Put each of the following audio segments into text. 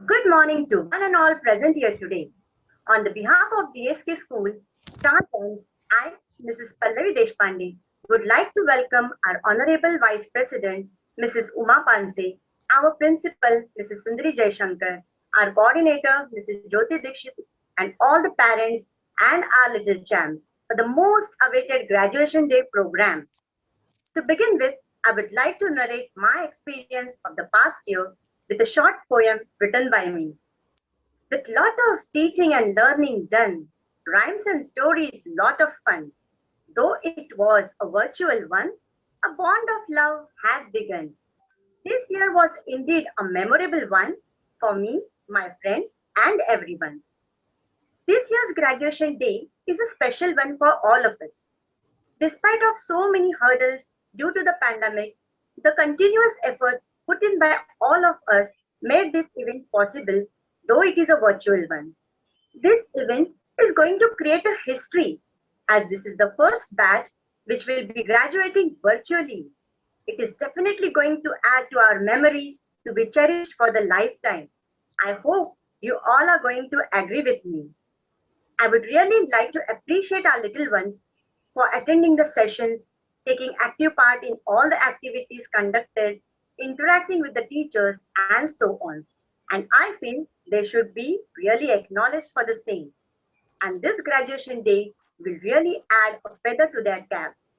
Good morning to one and all present here today. On the behalf of DSK School, Star Times, I, Mrs. Pallavi Deshpande, would like to welcome our Honorable Vice President, Mrs. Uma Panse, our Principal, Mrs. Sundari Jaishankar, our Coordinator, Mrs. Jyoti Dikshit, and all the parents and our little champs for the most awaited Graduation Day program. To begin with, I would like to narrate my experience of the past year with a short poem written by me. With lot of teaching and learning done, rhymes and stories lot of fun. Though it was a virtual one, a bond of love had begun. This year was indeed a memorable one for me, my friends, and everyone. This year's graduation day is a special one for all of us. Despite of so many hurdles due to the pandemic, the continuous efforts put in by all of us made this event possible, though it is a virtual one. This event is going to create a history as this is the first batch which will be graduating virtually. It is definitely going to add to our memories to be cherished for the lifetime. I hope you all are going to agree with me. I would really like to appreciate our little ones for attending the sessions, taking active part in all the activities conducted, interacting with the teachers, and so on. And I feel they should be really acknowledged for the same. And this graduation day will really add a feather to their caps.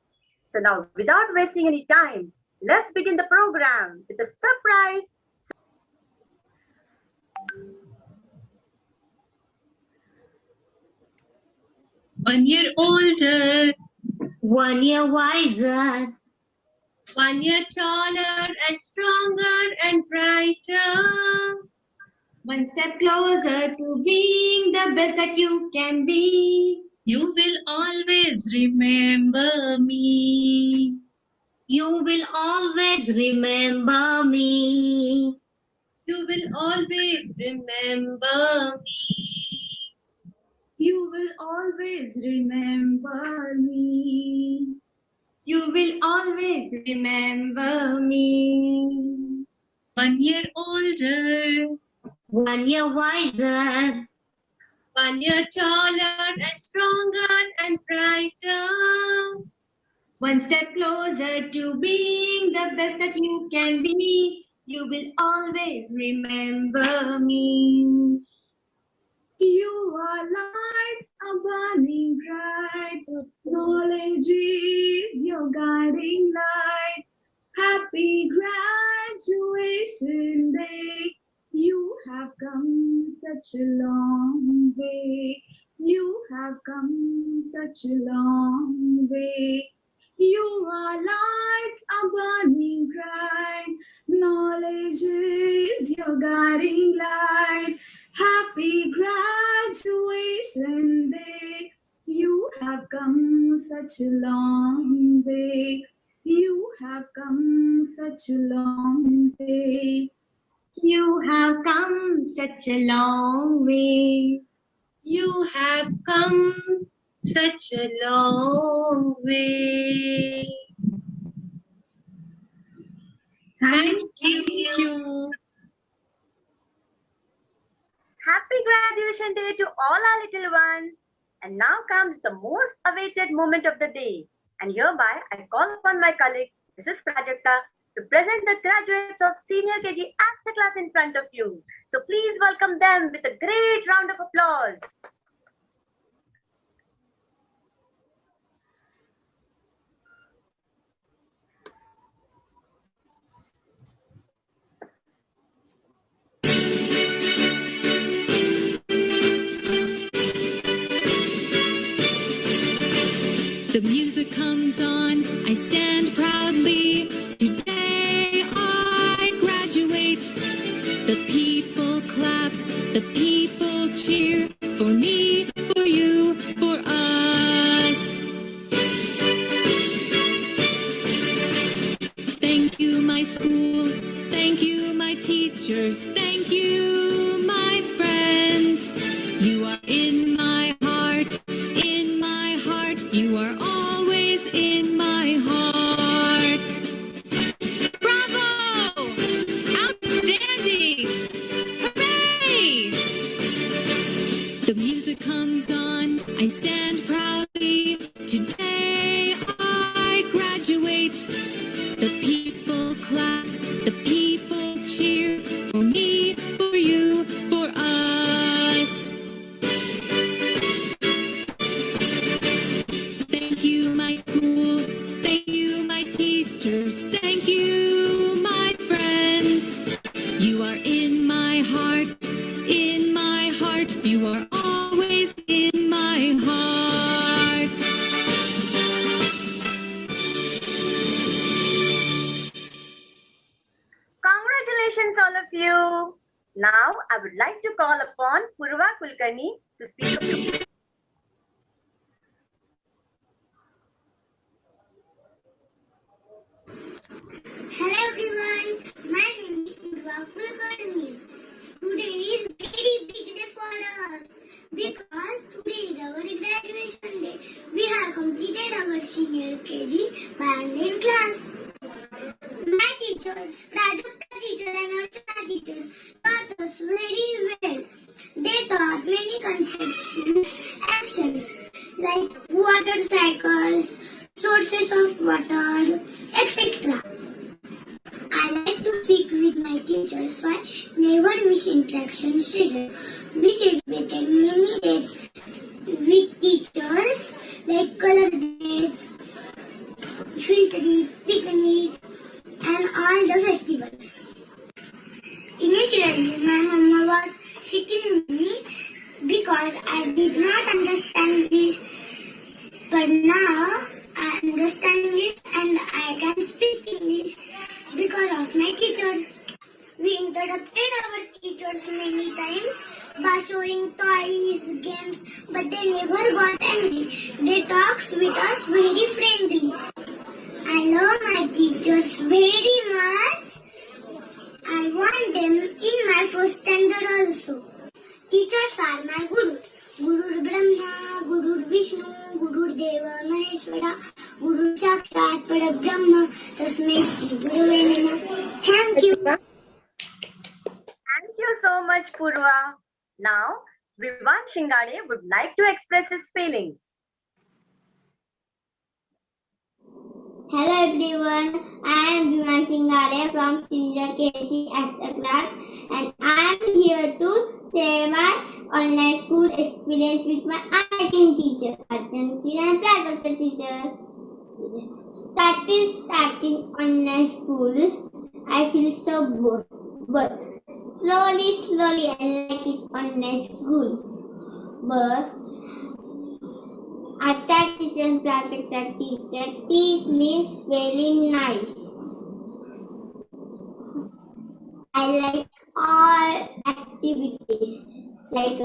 So now, without wasting any time, let's begin the program with a surprise. 1 year older, 1 year wiser, 1 year taller and stronger and brighter. One step closer to being the best that you can be. You will always remember me. you will always remember me. You will always remember me. You will always remember me. You will always remember me. 1 year older, 1 year wiser, 1 year taller and stronger and brighter. One step closer to being the best that you can be. You will always remember me. You are lights are burning bright. Knowledge is your guiding light. Happy graduation day. You have come such a long way. You have come such a long way. You are lights are burning bright. Knowledge is your guiding light. Happy graduation day. You have come such a long way. You have come such a long way. You have come such a long way. You have come such a long way. Thank you. Happy graduation day to all our little ones. And now comes the most awaited moment of the day. And hereby I call upon my colleague, Mrs. Prajakta, to present the graduates of Senior KG Aster class in front of you. So please welcome them with a great round of applause. The music comes on, I stand proudly. Today I graduate. The people clap, the people cheer. For me, for you, for us. Thank you, my school. Thank you, my teachers. Thank you, my friends. You are in my heart, in my heart. You are always in my heart. Bravo! Outstanding! Hooray! I stand proudly today. I graduate. The people clap, the people cheer for me, for you, for us. Thank you, my school. Thank you, my teachers. Thank you, my friends. You are in my heart, in my heart. You are always in my heart. Congratulations, all of you. Now, I would like to call upon Purva Kulkarni to speak a few. Hello everyone, my name is Purva Kulkarni. Today is very big day for us because today is our graduation day. We have completed our senior KG by online class. My teachers, Prajakta teacher and Archana teacher taught us very well. They taught many concepts and actions like water cycles, sources of water, etc. I like to speak with my teachers, so I never miss interaction session. We celebrated many days with teachers like color days, field trip, picnic, and all the festivals. Initially, my mama was sitting with me because I did not understand English, but now I understand English and I can speak English because of my teachers. We interrupted our teachers many times by showing toys, games, but they never got angry. They talked with us very friendly. I love my teachers very much. I want them in my first standard also. Teachers are my guru. Guru Brahma, Guru Vishnu, Guru Deva Maheshwara, Guru Sakshat Parabrahma, Tasmai Shri Gurave Namah. Thank you. Thank you so much, Purva. Now, Vivan Shingade would like to express his feelings. Hello everyone, I am Vivan Shingade from Senior KG Astra class and I am here to share my online school experience with my IIT teacher, Arjun and Prajakta teacher. Starting online school, I feel so bored, but slowly I like it online school. But Atta teacher and Prajakta teacher teach me very nice. I like all activities like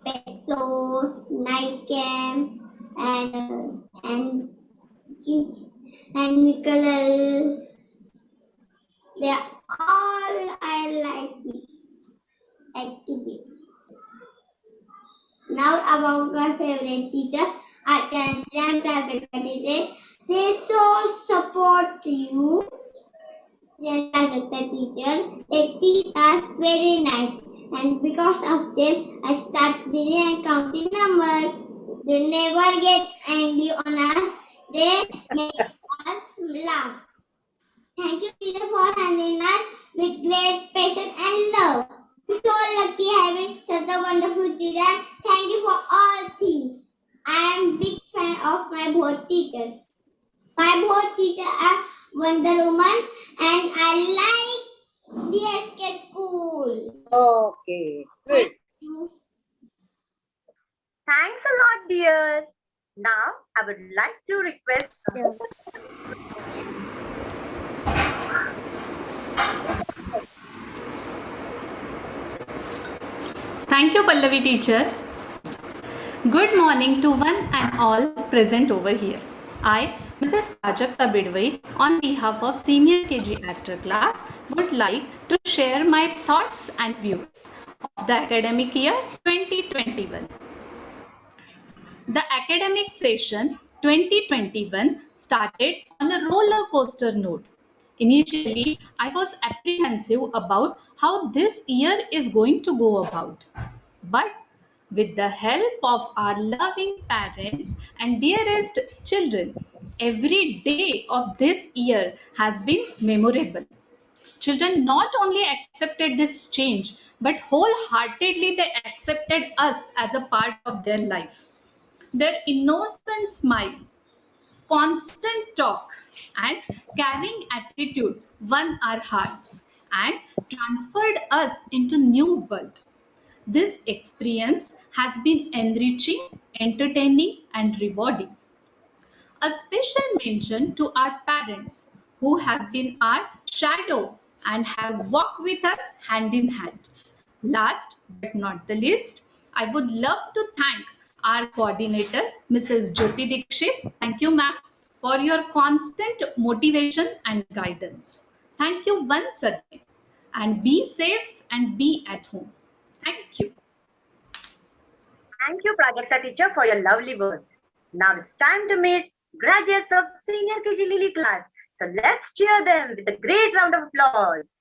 pet show, night camp, and Nicholas. They are all I like it activities. Now about my favorite teacher, Acharya and Prajakta teacher. They so support you. Prajakta teacher, they teach us very nice, and because of them, I start reading and counting numbers. They never get angry on us. They make us laugh. Thank you, teacher, for handling us with great patience and love. I'm so lucky having such a wonderful teacher. Thank you for all things. I am big fan of my both teachers. My both teachers are Wonder Woman and I like DSK school. Okay, good. Thanks a lot, dear. Now, I would like to request Thank you, Pallavi teacher. Good morning to one and all present over here. I, Mrs. Prajakta Bidwai, on behalf of Senior KG Astra class, would like to share my thoughts and views of the academic year 2021. The academic session 2021 started on a roller coaster note. Initially, I was apprehensive about how this year is going to go about. But with the help of our loving parents and dearest children. Every day of this year has been memorable. Children not only accepted this change, but wholeheartedly they accepted us as a part of their life. Their innocent smile, constant talk, and caring attitude won our hearts and transferred us into new world. This experience has been enriching, entertaining, and rewarding. A special mention to our parents who have been our shadow and have walked with us hand in hand. Last but not the least, I would love to thank our coordinator, Mrs. Jyoti Dikshit. Thank you, ma'am, for your constant motivation and guidance. Thank you once again. And be safe and be at home. Thank you. Thank you, Prajakta teacher, for your lovely words. Now it's time to meet graduates of Senior KG Lily class. So let's cheer them with a great round of applause.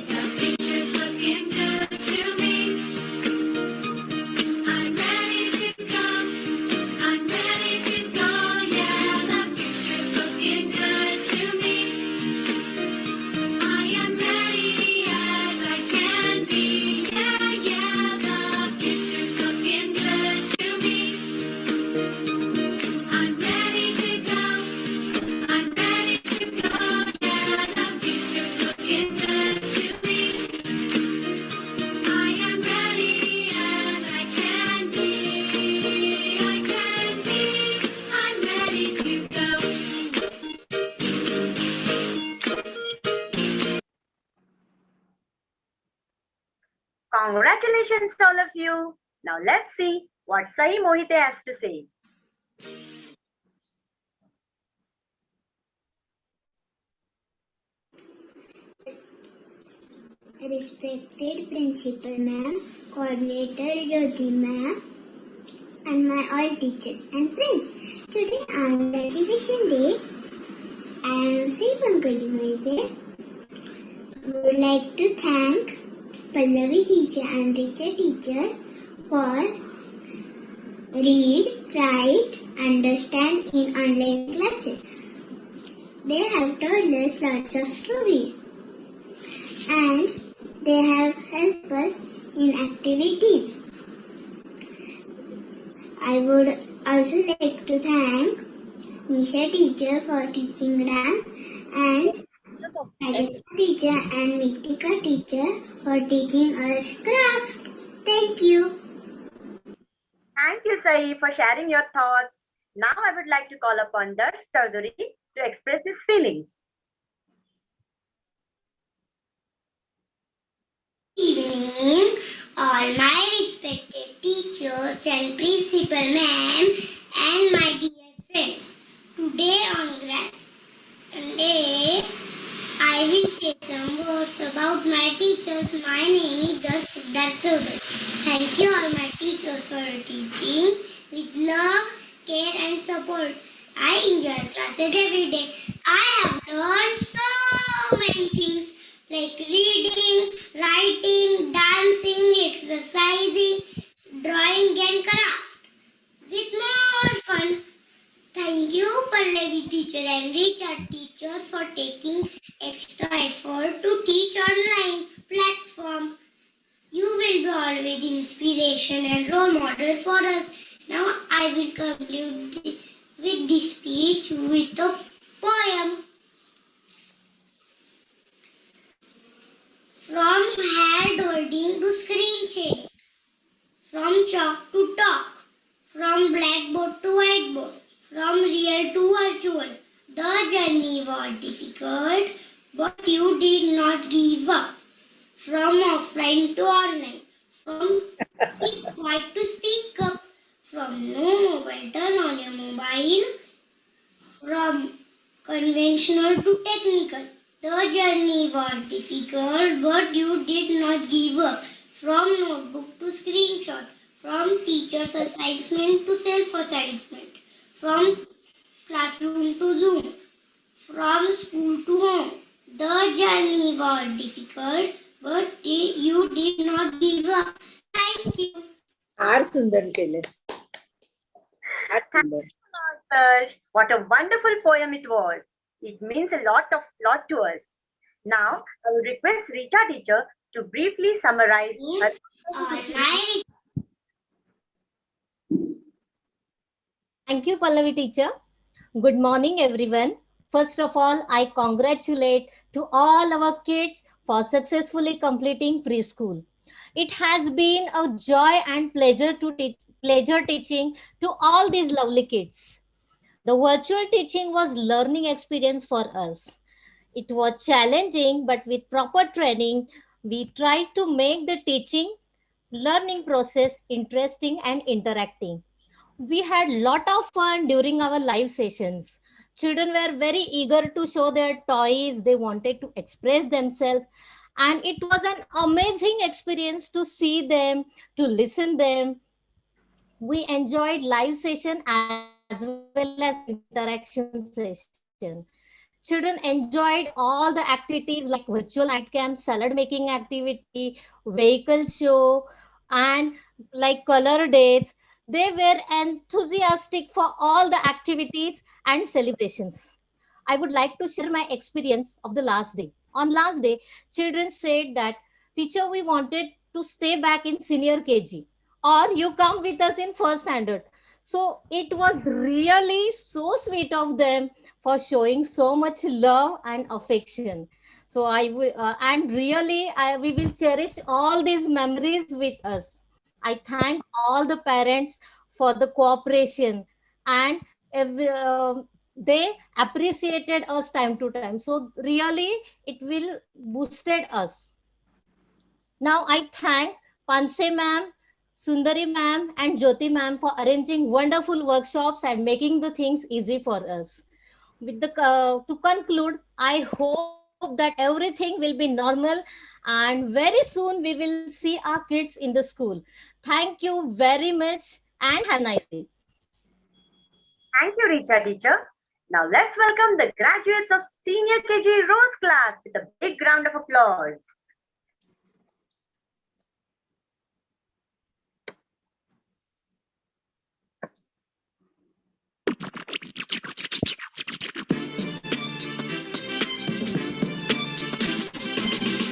The future's looking good to me. I'm ready to go. I'm ready to go. Yeah, the future's looking good to me. I am ready as I can be. Yeah, yeah, the future's looking good to me. I'm ready to go. I'm ready to go. Yeah, the future's looking good to me. I am ready as I can be. I can be. I'm ready to go. Congratulations, all of you. Now let's see what Sai Mohite has to say. Respected Principal Ma'am, Coordinator Jyoti Ma'am, and my all teachers and friends. Today on Graduation Day, I am Sri Pankaj Mohite. We would like to thank Pallavi teacher and Richa teacher for read, write, understand in online classes. They have told us lots of stories and they have helped us in activities. I would also like to thank Nisha teacher for teaching dance and Aditya teacher and Nitika teacher for teaching us craft. Thank you. Thank you, Sai, for sharing your thoughts. Now I would like to call upon Darsh Chaudhary to express his feelings. Evening, all my respected teachers and principal ma'am and my dear friends. Today on Grand Day, I will say some words about my teachers. My name is Darsh Siddharth Chaudhary. Thank you all my teachers for teaching with love, care and support. I enjoy classes every day. I have learned so many things like reading, writing, dancing, exercising, drawing and craft. With more fun. Thank you Pallavi teacher and Richard teacher for taking extra effort to teach online platform. You will be always inspiration and role model for us. Now I will conclude with this speech with a poem. From hand holding to screen shading, from chalk to talk, from blackboard to whiteboard, from real to virtual. The journey was difficult, but you did not give up. From offline to online, from keep quiet to speak up, from traditional to technical. The journey was difficult, but you did not give up. From notebook to screenshot, from teacher's assignment to self-assessment, from classroom to Zoom, from school to home. The journey was difficult, but you did not give up. Thank you. फार सुंदर केलं. फार सुंदर. Sir, what a wonderful poem it was. It means a lot to us. Now, I will request Rita teacher to briefly summarize her. Thank you, Pallavi teacher. Good morning, everyone. First of all, I congratulate to all our kids for successfully completing preschool. It has been a joy and pleasure teaching to all these lovely kids. The virtual teaching was learning experience for us. It was challenging, but with proper training, we tried to make the teaching learning process interesting and interacting. We had lot of fun during our live sessions. Children were very eager to show their toys. They wanted to express themselves. And it was an amazing experience to see them, to listen them. We enjoyed live session as well as interaction session. Children enjoyed all the activities like virtual night camp, salad making activity, vehicle show, and like color days. They were enthusiastic for all the activities and celebrations. I would like to share my experience of the last day. On last day, children said that, teacher, we wanted to stay back in senior KG, or you come with us in first standard. So it was really so sweet of them for showing so much love and affection. So and really, we will cherish all these memories with us. I thank all the parents for the cooperation, and they appreciated us time to time. So really, it will boosted us. Now I thank Panse ma'am, Sundari ma'am, and Jyoti ma'am for arranging wonderful workshops and making the things easy for us. With the to conclude, I hope that everything will be normal, and very soon we will see our kids in the school. Thank you very much and have a nice day. Thank you, Rita teacher. Now let's welcome the graduates of Senior KG Rose class with a big round of applause.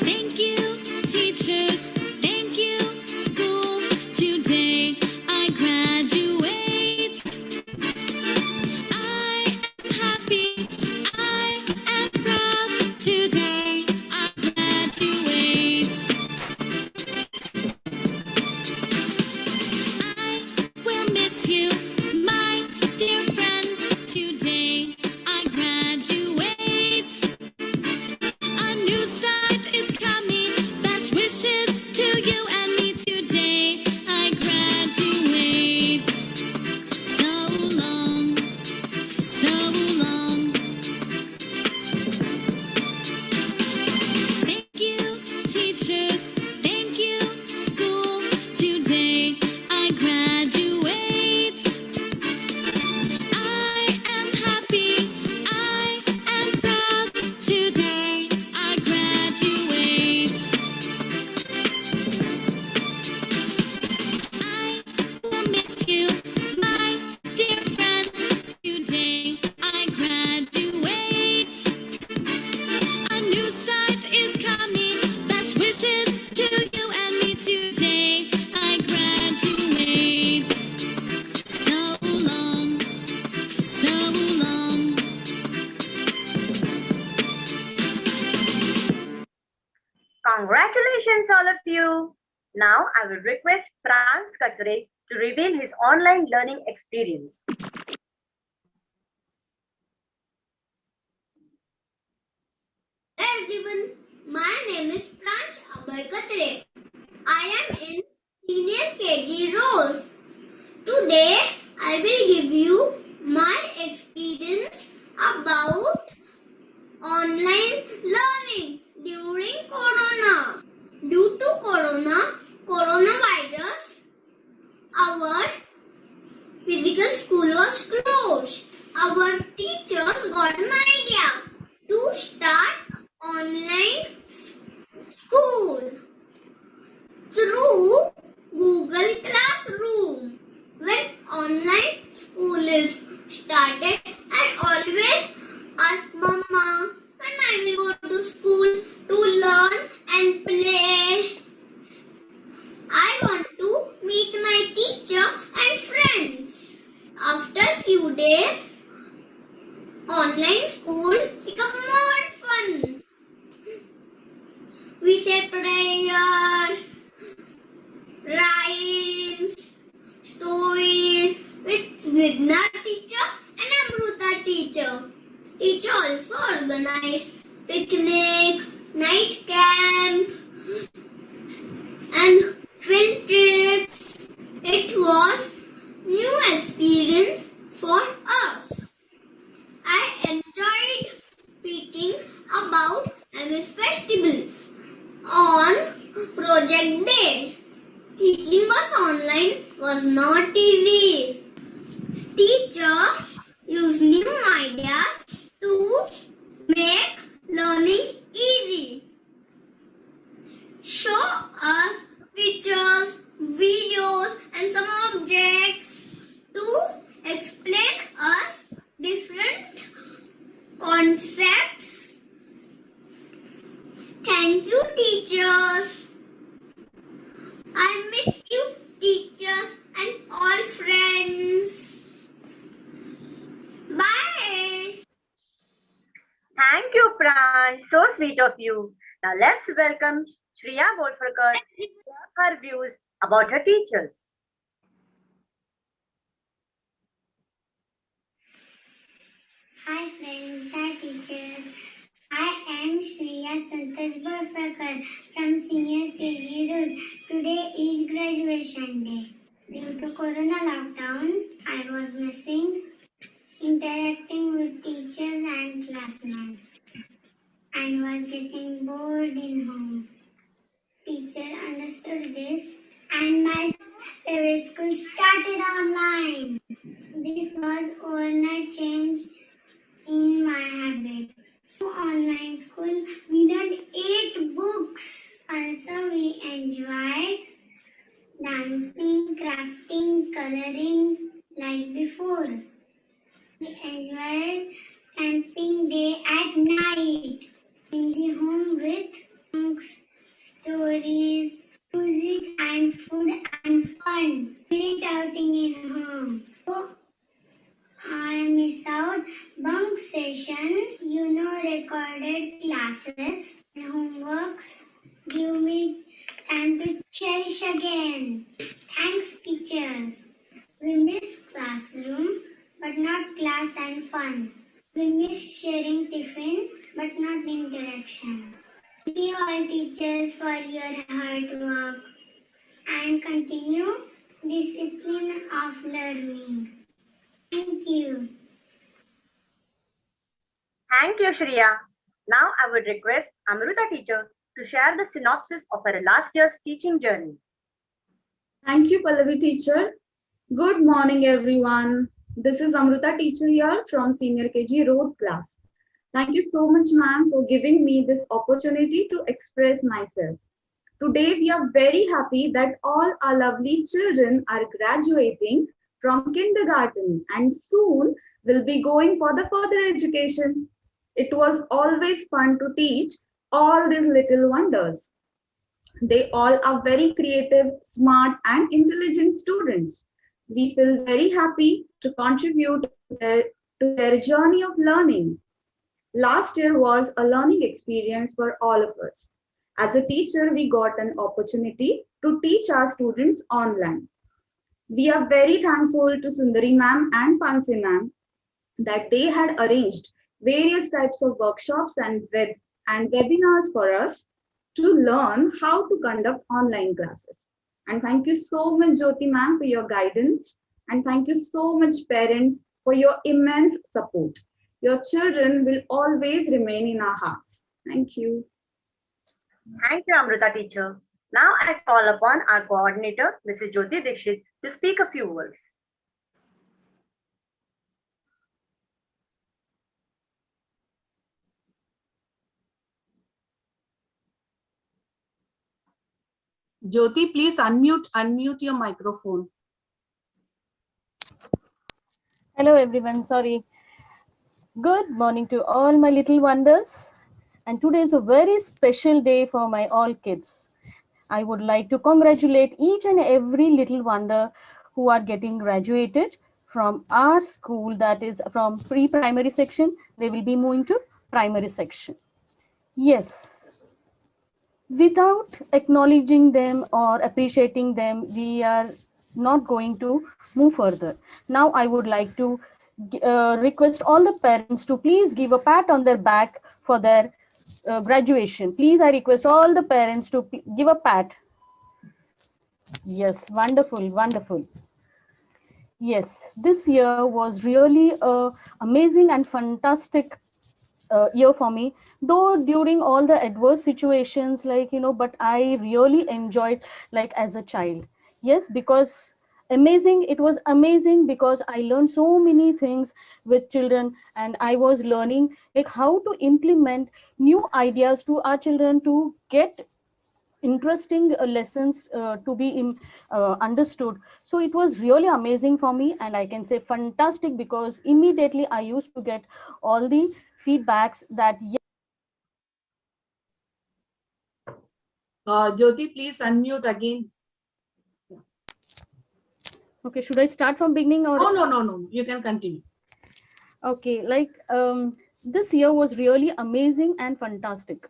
Thank you, teachers. Thank you, school. Today I graduate. I am happy. I am proud. Today I graduate. I will miss you, my dear friends. Today I graduate. A new start is coming. Best wishes to you and me today. I graduate. So long, so long. Thank you, teachers. Thank you, school. Today I graduate. I am happy. I am proud. Today I graduate. I will miss you, my dear friends. Today I graduate. A new start is coming. Best wishes to you and me today. I graduate. So long, so long. Congratulations, all of you. Now I will request Franz Katsure to reveal his online learning experience. Hello everyone, my name is Pransh Abhay Katre. I am in Senior KG Rose. Today I will give you my experience about online learning during Corona. Due to coronavirus, our physical school was closed. Our teachers got an idea to start online school through Google Classroom. When online school is started, I always ask Mama when I will go to school to learn and play. I want to meet my teacher and friends. After few days, online school become more fun. We say prayer, rhymes, stories with Vidna teacher and Amruta teacher. Teacher also organized picnic, night camp and field trips. It was new experience for us. I enjoyed speaking about MS Festival on project day. Teaching us online was not easy. Teacher used new ideas to make learning easy. Show us pictures, videos and some objects to explain us different concepts. Thank you, teachers. I miss you, teachers and all friends. Bye. Thank you, Pran. So sweet of you. Now let's welcome Shreya Wolferkar to share her views about her teachers. Hi friends, hi teachers. I am Shreya Santosh Borfakar from Senior KG Road. Today is graduation day. Due to Corona lockdown, I was missing interacting with teachers and classmates and was getting bored in home. Teacher understood this and my favorite school started online. This was overnight change in my habit. So online school, we learned 8 books. Also we enjoyed dancing, crafting, coloring like before. We enjoyed camping day at night in the home with songs, stories, music and food and fun. Great outing in home. So I miss out bunk session, recorded classes and homeworks. Give me time to cherish again. Thanks, teachers. We miss classroom, but not class and fun. We miss sharing tiffin, but not interaction. Thank you all teachers for your hard work and continue discipline of learning. Thank you. Thank you, Shreya. Now I would request Amruta teacher to share the synopsis of her last year's teaching journey. Thank you, Pallavi teacher. Good morning, everyone. This is Amruta teacher here from Senior KG Rhodes class. Thank you so much, ma'am, for giving me this opportunity to express myself. Today, we are very happy that all our lovely children are graduating from kindergarten and soon will be going for the further education. It was always fun to teach all these little wonders. They all are very creative, smart, and intelligent students. We feel very happy to contribute to their journey of learning. Last year was a learning experience for all of us. As a teacher, we got an opportunity to teach our students online. We are very thankful to Sundari ma'am and Panse ma'am that they had arranged various types of workshops and webinars for us to learn how to conduct online classes. And thank you so much, Jyoti ma'am, for your guidance. And thank you so much, parents, for your immense support. Your children will always remain in our hearts. Thank you. Thank you, Amrita teacher. Now I call upon our coordinator, Mrs. Jyoti Dixit, to speak a few words. Jyoti, please unmute your microphone. Hello everyone, sorry. Good morning to all my little wonders. And today is a very special day for my all kids. I would like to congratulate each and every little wonder who are getting graduated from our school, that is from pre-primary section. They will be moving to primary section. Yes, without acknowledging them or appreciating them, we are not going to move further. Now I would like to request all the parents to please give a pat on their back for their graduation. Please, I request all the parents to give a pat. Yes, wonderful, wonderful. Yes, this year was really amazing and fantastic year for me, though during all the adverse situations, but I really enjoyed like as a child. Yes, because amazing, it was amazing because I learned so many things with children, and I was learning like how to implement new ideas to our children to get interesting lessons to be understood. So it was really amazing for me, and I can say fantastic because immediately I used to get all the feedbacks that Jyoti, please unmute again. Okay, should I start from beginning or? Oh, no, you can continue. Okay, this year was really amazing and fantastic.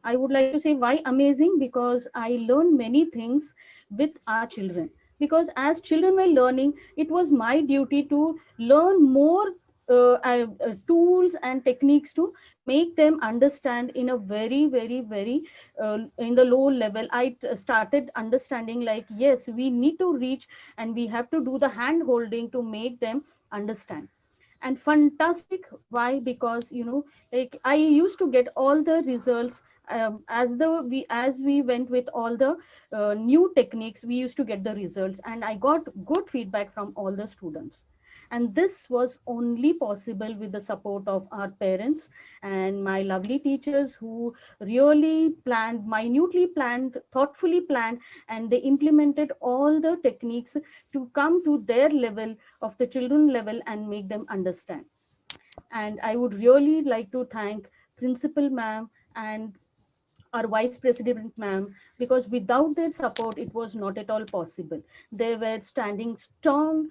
I would like to say why amazing, because I learned many things with our children. Because as children were learning, it was my duty to learn more tools and techniques to make them understand in a very, very, very in the low level. I started understanding like, yes, we need to reach and we have to do the hand holding to make them understand. And fantastic, why? Because like I used to get all the results as we went with all the new techniques. We used to get the results, and I got good feedback from all the students. And this was only possible with the support of our parents and my lovely teachers, who really minutely planned, thoughtfully planned, and they implemented all the techniques to come to their level of the children level and make them understand. And I would really like to thank Principal Ma'am and our Vice President Ma'am, because without their support, it was not at all possible. They were standing strong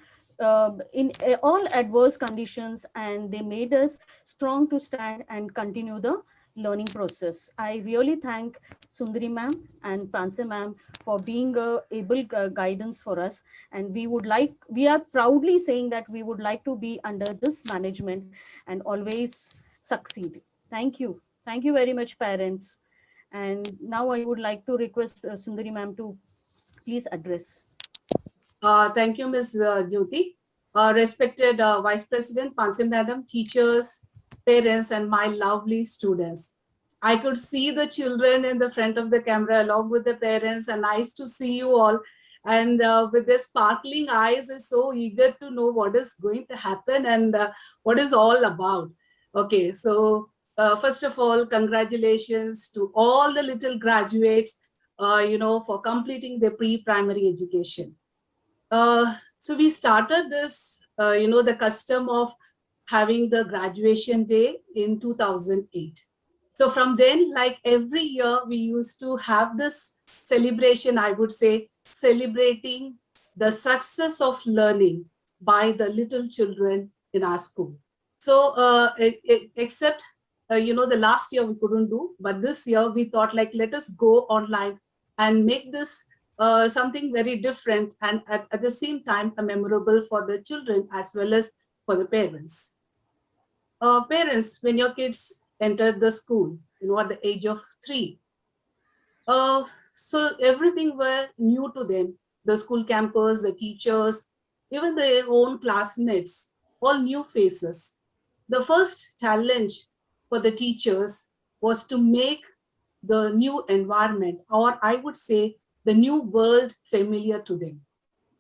in all adverse conditions, and they made us strong to stand and continue the learning process. I really thank Sundari Ma'am and Pranse Ma'am for being able guidance for us. And we are proudly saying that we would like to be under this management and always succeed. Thank you. Thank you very much, parents. And now I would like to request Sundari Ma'am to please address. Thank you, Ms. Jyoti. Respected Vice President, Panse Madam, teachers, parents, and my lovely students. I could see the children in the front of the camera along with the parents, and nice to see you all. And with their sparkling eyes, is so eager to know what is going to happen and what is all about. Okay, so first of all, congratulations to all the little graduates, for completing their pre-primary education. So we started this, the custom of having the graduation day in 2008. So from then, like every year, we used to have this celebration, I would say, celebrating the success of learning by the little children in our school. So except, the last year we couldn't do, but this year we thought like, let us go online and make this something very different, and at the same time memorable for the children as well as for the parents. Parents, when your kids entered the school, at the age of 3, so everything were new to them. The school campus, the teachers, even their own classmates, all new faces. the first challenge for the teachers was to make the new environment, or I would say the new world, familiar to them.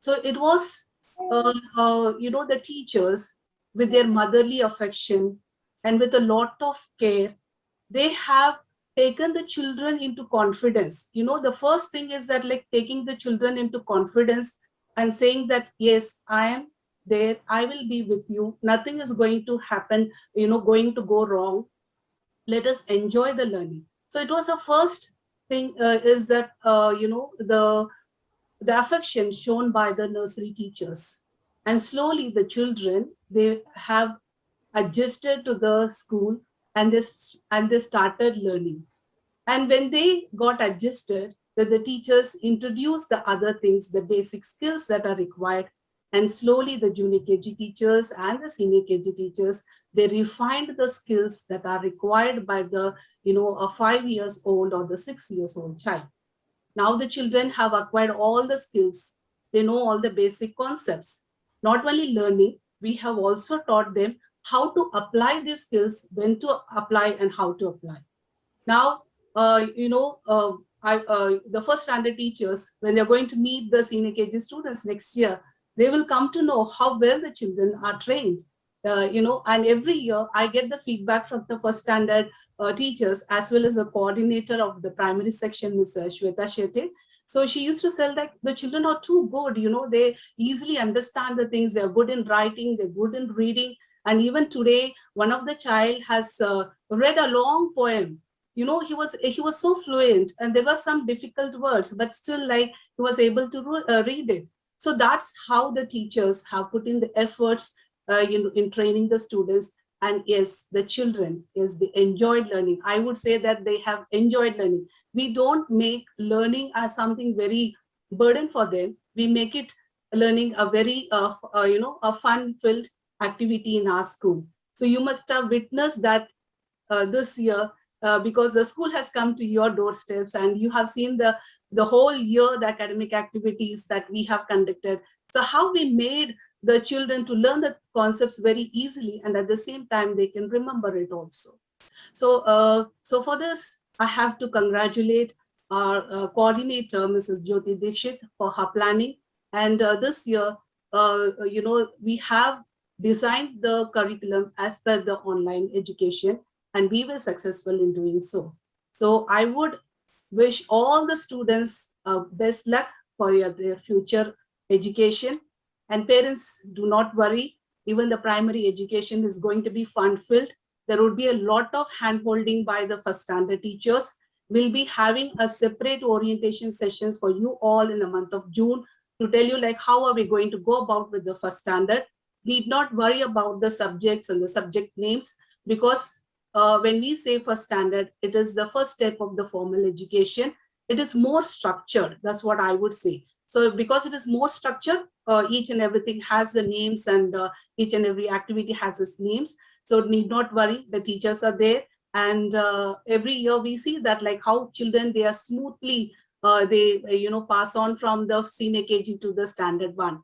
So it was, the teachers with their motherly affection and with a lot of care, they have taken the children into confidence. The first thing is that, like, taking the children into confidence and saying that, yes, I am there, I will be with you, nothing is going to happen, going to go wrong, let us enjoy the learning. So it was a first thing, is that the affection shown by the nursery teachers, and slowly the children, they have adjusted to the school, and they started learning. And when they got adjusted, the teachers introduced the other things, the basic skills that are required, and slowly the junior KG teachers and the senior KG teachers, they refined the skills that are required by the a 5 years old or the 6 years old child. Now the children have acquired all the skills, they know all the basic concepts. Not only learning, we have also taught them how to apply these skills, when to apply and how to apply. Now, the first standard teachers, when they're going to meet the senior KG students next year, they will come to know how well the children are trained. And every year I get the feedback from the first standard teachers, as well as the coordinator of the primary section, Ms. Shweta Shetty. So she used to say that the children are too good, they easily understand the things, they're good in writing, they're good in reading. And even today, one of the child has read a long poem. He was so fluent, and there were some difficult words, but still, like, he was able to read it. So that's how the teachers have put in the efforts in training the students. And yes, the children, yes, they enjoyed learning. I would say that they have enjoyed learning. We don't make learning as something very burden for them. We make it learning a very a fun-filled activity in our school. So you must have witnessed that this year, because the school has come to your doorsteps, and you have seen the whole year, the academic activities that we have conducted. So how we made the children to learn the concepts very easily, and at the same time they can remember it also. So for this, I have to congratulate our coordinator, Mrs. Jyoti Dikshit, for her planning. And this year, we have designed the curriculum as per the online education, and we were successful in doing so. So I would wish all the students best luck for their future education. And parents, do not worry, even the primary education is going to be fun-filled. There would be a lot of hand-holding by the first standard teachers. We'll be having a separate orientation sessions for you all in the month of June to tell you, like, how are we going to go about with the first standard. Need not worry about the subjects and the subject names, because when we say first standard, it is the first step of the formal education. It is more structured, that's what I would say. So because it is more structured, each and everything has the names, and each and every activity has its names. So need not worry, the teachers are there. And every year we see that, like, how children, they are smoothly, they pass on from the senior KG to the standard one.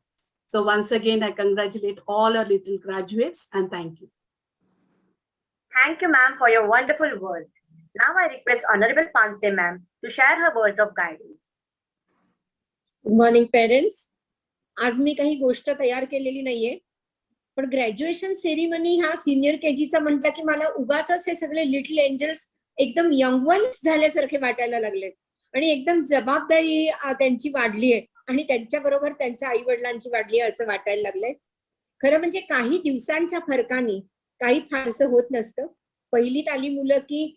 So once again, I congratulate all our little graduates, and thank you. Thank you, ma'am, for your wonderful words. Now I request Honorable Panse ma'am to share her words of guidance. Good morning parents. आज मी काही गोष्ट तयार केलेली नाहीये, पण graduation ceremony हा senior केजीचा म्हटलं की मला उगाच हे सगळे लिटल एंजल्स एकदम यंग वन्स झाल्यासारखे वाटायला लागले, आणि एकदम जबाबदारी त्यांची वाढली आहे, आणि त्यांच्या बरोबर त्यांच्या आई वडिलांची वाढली आहे असं वाटायला लागलंय. खरं म्हणजे काही दिवसांच्या फरकाने काही फारसं होत नसतं. पहिलीत आली मुलं की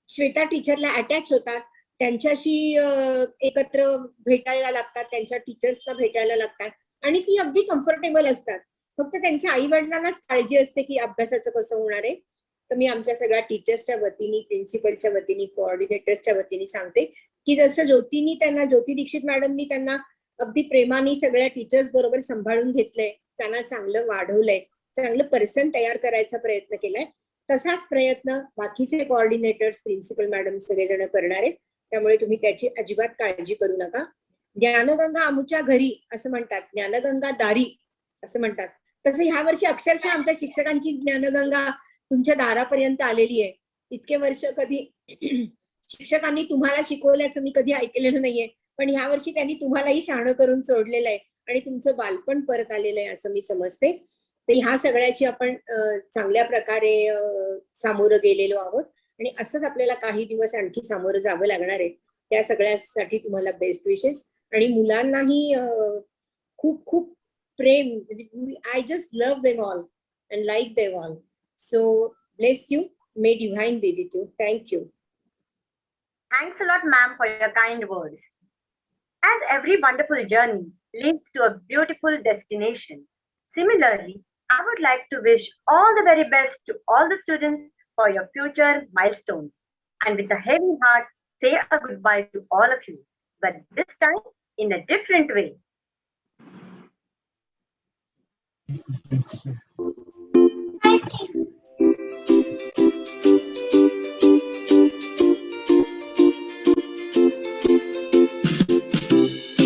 श्वेता टीचरला अटॅच होतात, त्यांच्याशी एकत्र भेटायला लागतात, त्यांच्या टीचर्सला भेटायला लागतात, आणि ती अगदी कम्फर्टेबल असतात. फक्त त्यांच्या आई वडिलांनाच काळजी असते की अभ्यासाचं कसं होणार आहे. तर मी आमच्या सगळ्या टीचर्सच्या वतीने, प्रिन्सिपलच्या वतीने, कोऑर्डिनेटर्सच्या वतीने सांगते की जसं ज्योती दीक्षित मॅडमनी त्यांना अगदी प्रेमाने सगळ्या टीचर्स बरोबर सांभाळून घेतलंय, त्यांना चांगलं वाढवलंय, चांगलं पर्सन तयार करायचा प्रयत्न केलाय, तसाच प्रयत्न बाकीचे कोऑर्डिनेटर्स, प्रिन्सिपल मॅडम सगळेजण करणार आहेत. त्यामुळे तुम्ही त्याची अजिबात काळजी करू नका. ज्ञानगंगा आमच्या घरी असं म्हणतात, ज्ञानगंगा दारी असं म्हणतात. तसं ह्या वर्षी अक्षरशः आमच्या शिक्षकांची ज्ञानगंगा तुमच्या दारापर्यंत आलेली आहे. इतके वर्ष कधी शिक्षकांनी तुम्हाला शिकवल्याचं मी कधी ऐकलेलं नाहीये, पण ह्या वर्षी त्यांनी तुम्हालाही शहाणं करून सोडलेलं आहे आणि तुमचं बालपण परत आलेलं आहे असं मी समजते. तर ह्या सगळ्याची आपण चांगल्या प्रकारे सामोरं गेलेलो आहोत आणि असंच आपल्याला काही दिवस आणखी सामोरं जावं लागणार आहे. त्या सगळ्यासाठी तुम्हाला बेस्ट विशेस आणि मुलांनाही खूप खूप प्रेम. I just love them all and like them all. So bless you. May divine be with you. Thank you. Thanks a lot, ma'am, for your kind words. As every wonderful journey leads to a beautiful destination, similarly, I would like to wish all the very best to all the students for your future milestones. And with a heavy heart, say a goodbye to all of you, but this time in a different way.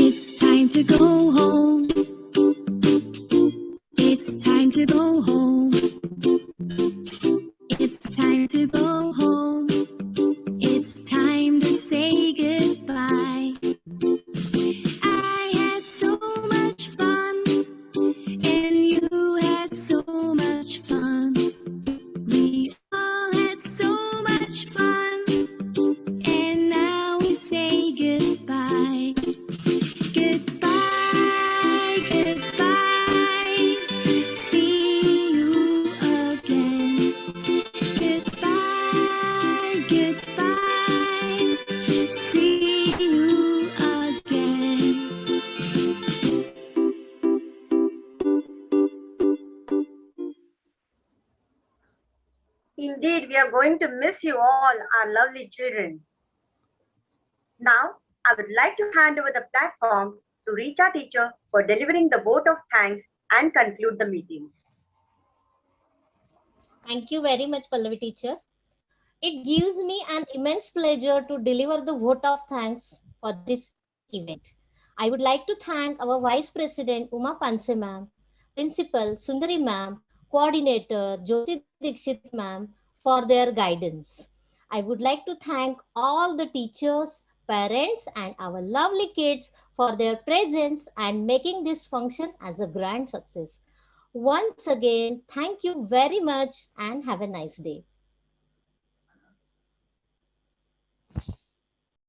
It's time to go home. It's time to go home. It's time to go home. It's time to say goodbye. I had so much fun, and you had so much fun. We all had so much fun, and now we say goodbye. Goodbye, goodbye. See you again. Goodbye, goodbye. See you again. Indeed, we are going to miss you all, our lovely children. Now, I would like to hand over the platform to Richa teacher for delivering the vote of thanks and conclude the meeting. Thank you very much, Pallavi teacher. It gives me an immense pleasure to deliver the vote of thanks for this event. I would like to thank our Vice President Uma Panse ma'am, Principal Sundari ma'am, Coordinator Jyoti Dikshit ma'am for their guidance. I would like to thank all the teachers, parents and our lovely kids for their presence and making this function as a grand success. Once again, thank you very much and have a nice day.